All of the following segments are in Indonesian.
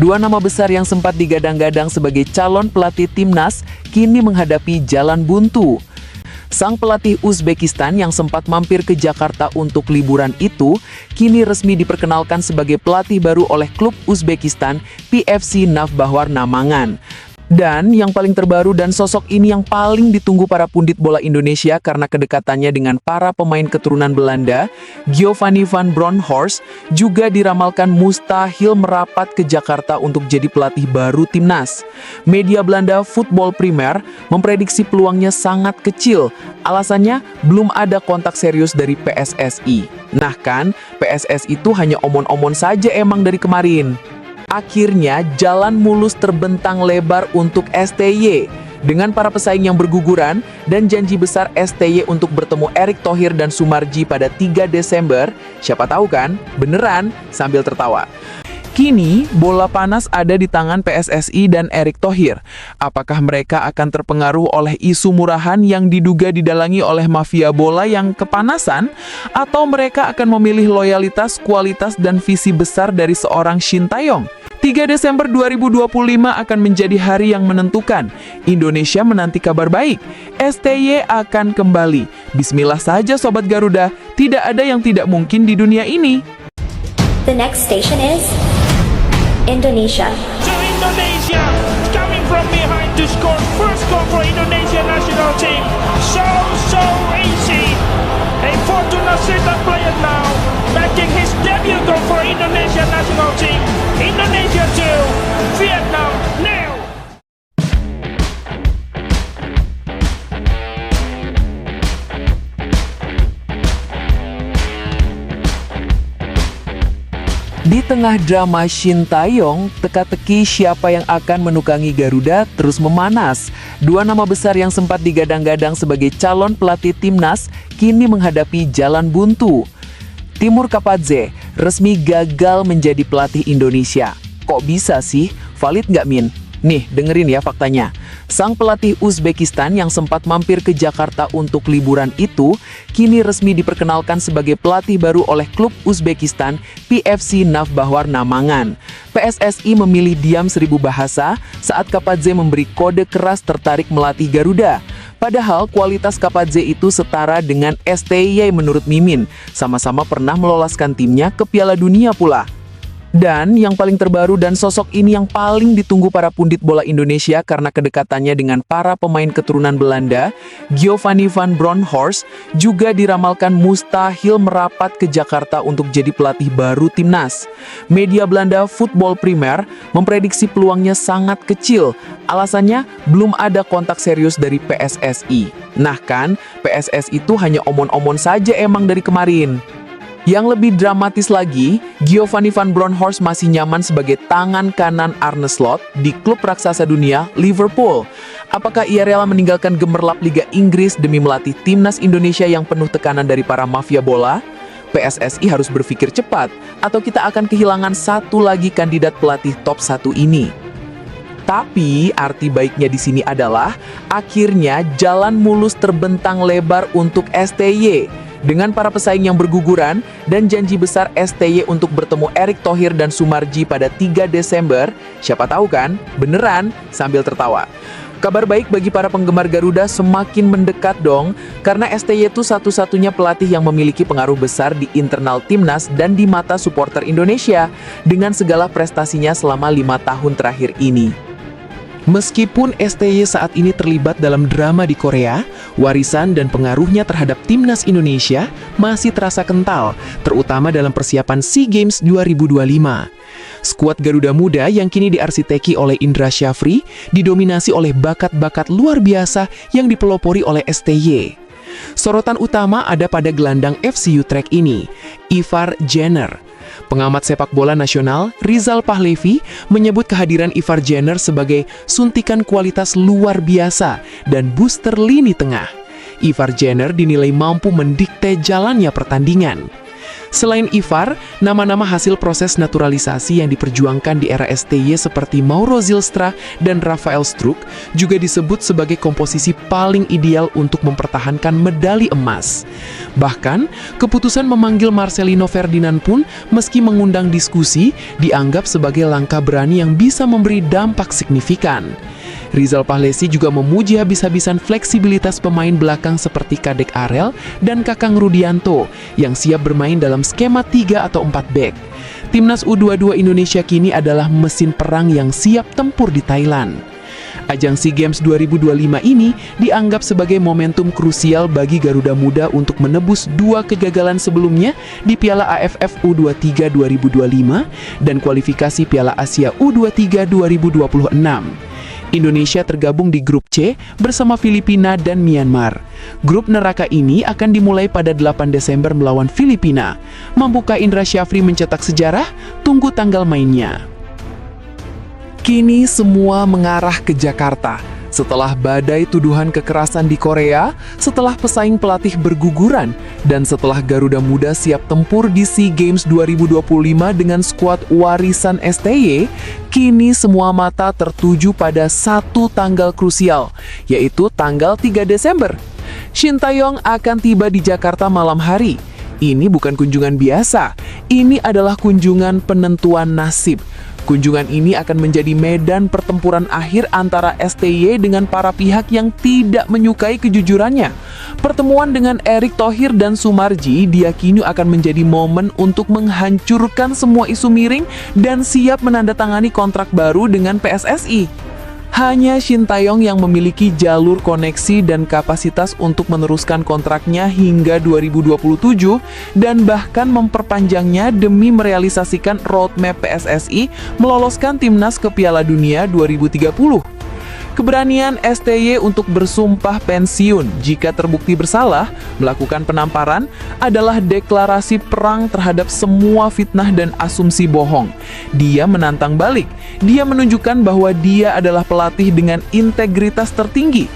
Dua nama besar yang sempat digadang-gadang sebagai calon pelatih timnas kini menghadapi jalan buntu. Sang pelatih Uzbekistan yang sempat mampir ke Jakarta untuk liburan itu kini resmi diperkenalkan sebagai pelatih baru oleh klub Uzbekistan PFC Navbahor Namangan. Dan yang paling terbaru dan sosok ini yang paling ditunggu para pundit bola Indonesia karena kedekatannya dengan para pemain keturunan Belanda, Giovanni van Bronckhorst, juga diramalkan mustahil merapat ke Jakarta untuk jadi pelatih baru timnas. Media Belanda Football Premier memprediksi peluangnya sangat kecil. Alasannya, belum ada kontak serius dari PSSI. Nah kan, PSSI itu hanya omon-omon saja emang dari kemarin. Akhirnya, jalan mulus terbentang lebar untuk STY. Dengan para pesaing yang berguguran dan janji besar STY untuk bertemu Erick Thohir dan Sumarji pada 3 Desember, siapa tahu kan, beneran, sambil tertawa. Kini, bola panas ada di tangan PSSI dan Erick Thohir. Apakah mereka akan terpengaruh oleh isu murahan yang diduga didalangi oleh mafia bola yang kepanasan? Atau mereka akan memilih loyalitas, kualitas, dan visi besar dari seorang Shin Tae-yong? 3 Desember 2025 akan menjadi hari yang menentukan. Indonesia menanti kabar baik. STY akan kembali. Bismillah saja Sobat Garuda, tidak ada yang tidak mungkin di dunia ini. The next station is Indonesia. To Indonesia, coming from behind to score first goal for Indonesia national team. So easy. A Fortuna Sittard player now making his debut goal for Indonesia national team. Indonesia 2, Vietnam nil. Di tengah drama Shin Tae-yong, teka-teki siapa yang akan menukangi Garuda terus memanas. Dua nama besar yang sempat digadang-gadang sebagai calon pelatih timnas kini menghadapi jalan buntu. Timur Kapadze resmi gagal menjadi pelatih Indonesia. Kok bisa sih? Valid nggak, Min? Nih, dengerin ya faktanya. Sang pelatih Uzbekistan yang sempat mampir ke Jakarta untuk liburan itu kini resmi diperkenalkan sebagai pelatih baru oleh klub Uzbekistan PFC Navbahor Namangan. PSSI memilih diam 1000 bahasa saat Kapadze memberi kode keras tertarik melatih Garuda. Padahal kualitas Kapadze itu setara dengan STY menurut Mimin, sama-sama pernah meloloskan timnya ke Piala Dunia pula. Dan yang paling terbaru dan sosok ini yang paling ditunggu para pundit bola Indonesia karena kedekatannya dengan para pemain keturunan Belanda, Giovanni van Bronckhorst, juga diramalkan mustahil merapat ke Jakarta untuk jadi pelatih baru timnas. Media Belanda Football Premier memprediksi peluangnya sangat kecil. Alasannya, belum ada kontak serius dari PSSI. Nah kan, PSSI itu hanya omon-omon saja emang dari kemarin. Yang lebih dramatis lagi, Giovanni van Bronckhorst masih nyaman sebagai tangan kanan Arne Slot di klub raksasa dunia Liverpool. Apakah ia rela meninggalkan gemerlap Liga Inggris demi melatih timnas Indonesia yang penuh tekanan dari para mafia bola? PSSI harus berpikir cepat, atau kita akan kehilangan satu lagi kandidat pelatih top 1 ini. Tapi arti baiknya di sini adalah akhirnya jalan mulus terbentang lebar untuk STY. Dengan para pesaing yang berguguran dan janji besar STY untuk bertemu Erick Thohir dan Sumarji pada 3 Desember, siapa tahu kan, beneran, sambil tertawa. Kabar baik bagi para penggemar Garuda semakin mendekat dong, karena STY itu satu-satunya pelatih yang memiliki pengaruh besar di internal timnas dan di mata supporter Indonesia, dengan segala prestasinya selama 5 tahun terakhir ini. Meskipun STY saat ini terlibat dalam drama di Korea, warisan dan pengaruhnya terhadap timnas Indonesia masih terasa kental, terutama dalam persiapan SEA Games 2025. Skuad Garuda Muda yang kini diarsiteki oleh Indra Syafri didominasi oleh bakat-bakat luar biasa yang dipelopori oleh STY. Sorotan utama ada pada gelandang FC Utrecht ini, Ivar Jenner. Pengamat sepak bola nasional, Rizal Pahlevi, menyebut kehadiran Ivar Jenner sebagai suntikan kualitas luar biasa dan booster lini tengah. Ivar Jenner dinilai mampu mendikte jalannya pertandingan. Selain Ivar, nama-nama hasil proses naturalisasi yang diperjuangkan di era STY seperti Mauro Zylstra dan Rafael Struck juga disebut sebagai komposisi paling ideal untuk mempertahankan medali emas. Bahkan, keputusan memanggil Marcelino Ferdinand pun meski mengundang diskusi, dianggap sebagai langkah berani yang bisa memberi dampak signifikan. Rizal Pahlesi juga memuji habis-habisan fleksibilitas pemain belakang seperti Kadek Arel dan Kakang Rudianto yang siap bermain dalam skema 3 atau 4 back. Timnas U22 Indonesia kini adalah mesin perang yang siap tempur di Thailand. Ajang SEA Games 2025 ini dianggap sebagai momentum krusial bagi Garuda Muda untuk menebus 2 kegagalan sebelumnya di Piala AFF U23 2025 dan kualifikasi Piala Asia U23 2026. Indonesia tergabung di grup C bersama Filipina dan Myanmar. Grup neraka ini akan dimulai pada 8 Desember melawan Filipina. Mampukah Indra Syafri mencetak sejarah? Tunggu tanggal mainnya. Kini semua mengarah ke Jakarta. Setelah badai tuduhan kekerasan di Korea, setelah pesaing pelatih berguguran, dan setelah Garuda Muda siap tempur di SEA Games 2025 dengan skuad warisan STY, kini semua mata tertuju pada satu tanggal krusial, yaitu tanggal 3 Desember. Shin Tae-yong akan tiba di Jakarta malam hari. Ini bukan kunjungan biasa, ini adalah kunjungan penentuan nasib. Kunjungan ini akan menjadi medan pertempuran akhir antara STY dengan para pihak yang tidak menyukai kejujurannya. Pertemuan dengan Erick Thohir dan Sumarji diyakini akan menjadi momen untuk menghancurkan semua isu miring dan siap menandatangani kontrak baru dengan PSSI. Hanya Shin Tae-yong yang memiliki jalur koneksi dan kapasitas untuk meneruskan kontraknya hingga 2027 dan bahkan memperpanjangnya demi merealisasikan roadmap PSSI meloloskan timnas ke Piala Dunia 2030. Keberanian STY untuk bersumpah pensiun jika terbukti bersalah melakukan penamparan adalah deklarasi perang terhadap semua fitnah dan asumsi bohong. Dia menantang balik. Dia menunjukkan bahwa dia adalah pelatih dengan integritas tertinggi.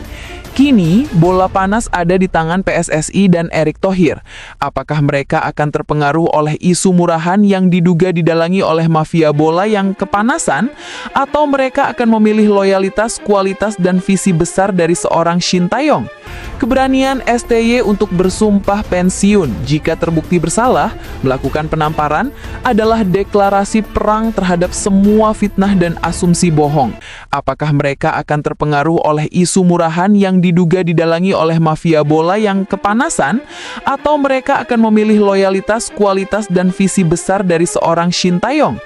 Kini, bola panas ada di tangan PSSI dan Erick Thohir. Apakah mereka akan terpengaruh oleh isu murahan yang diduga didalangi oleh mafia bola yang kepanasan? Atau mereka akan memilih loyalitas, kualitas, dan visi besar dari seorang Shin Tae-yong? Keberanian STY untuk bersumpah pensiun jika terbukti bersalah melakukan penamparan adalah deklarasi perang terhadap semua fitnah dan asumsi bohong. Apakah mereka akan terpengaruh oleh isu murahan yang diduga didalangi oleh mafia bola yang kepanasan? Atau mereka akan memilih loyalitas, kualitas, dan visi besar dari seorang Shin Tae-yong?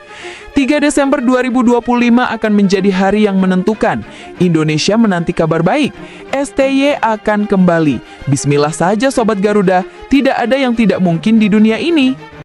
3 Desember 2025 akan menjadi hari yang menentukan. Indonesia menanti kabar baik. STY akan kembali. Bismillah saja Sobat Garuda, tidak ada yang tidak mungkin di dunia ini.